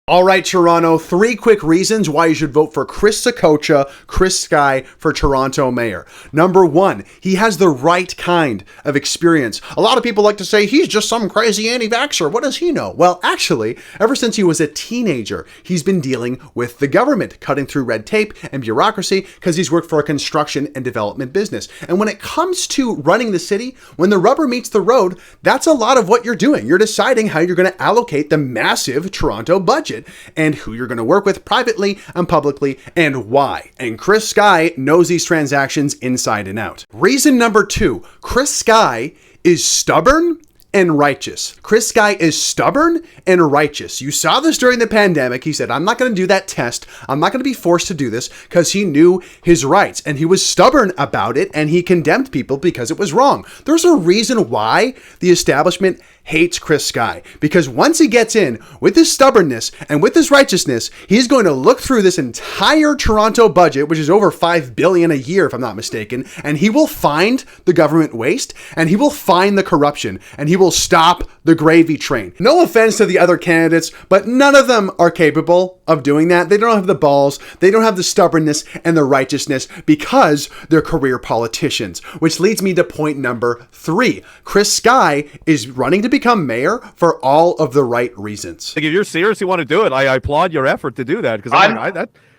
All right, Toronto, 3 quick reasons why you should vote for Chris Saccoccia, Chris Sky, for Toronto mayor. Number 1, he has the right kind of experience. A lot of people like to say he's just some crazy anti-vaxxer. What does he know? Well, actually, ever since he was a teenager, he's been dealing with the government, cutting through red tape and bureaucracy because he's worked for a construction and development business. And when it comes to running the city, when the rubber meets the road, that's a lot of what you're doing. You're deciding how you're going to allocate the massive Toronto budget and who you're going to work with privately and publicly and why. And Chris Sky knows these transactions inside and out. Reason number 2, Chris Sky is stubborn and righteous. Chris Sky is stubborn and righteous. You saw this during the pandemic. He said, I'm not going to do that test. I'm not going to be forced to do this, because he knew his rights and he was stubborn about it, and he condemned people because it was wrong. There's a reason why the establishment hates Chris Sky, because once he gets in with his stubbornness and with his righteousness, he's going to look through this entire Toronto budget, which is over $5 billion a year, if I'm not mistaken, and he will find the government waste, and he will find the corruption, and he will stop the gravy train. No offense to the other candidates, but none of them are capable of doing that. They don't have the balls, they don't have the stubbornness and the righteousness, because they're career politicians. Which leads me to point number 3. Chris Sky is running to become mayor for all of the right reasons. Like, if you're serious, you want to do it, I applaud your effort to do that, because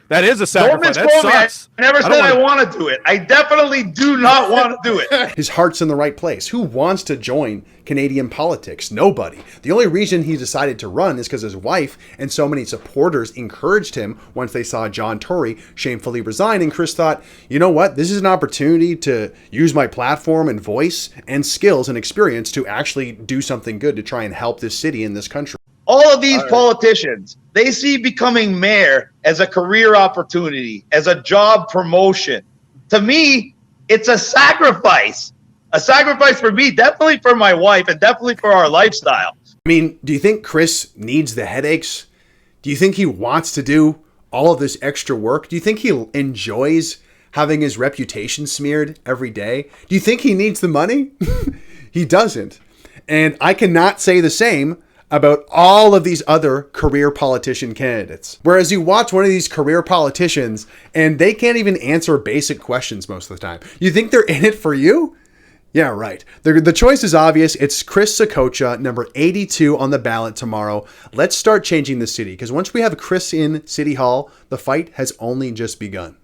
that is a sacrifice. That sucks. I never said I want to do it. I definitely do not want to do it. His heart's in the right place. Who wants to join Canadian politics? Nobody. The only reason he decided to run is because his wife and so many supporters encouraged him once they saw John Tory shamefully resign. And Chris thought, you know what? This is an opportunity to use my platform and voice and skills and experience to actually do something good to try and help this city and this country. All of these politicians, they see becoming mayor as a career opportunity, as a job promotion. To me, it's a sacrifice. A sacrifice for me, definitely for my wife, and definitely for our lifestyle. I mean, do you think Chris needs the headaches? Do you think he wants to do all of this extra work? Do you think he enjoys having his reputation smeared every day? Do you think he needs the money? He doesn't. And I cannot say the same about all of these other career politician candidates. Whereas you watch one of these career politicians and they can't even answer basic questions most of the time. You think they're in it for you? Yeah, right. The choice is obvious. It's Chris Saccoccia, number 82 on the ballot tomorrow. Let's start changing the city, because once we have Chris in City Hall, the fight has only just begun.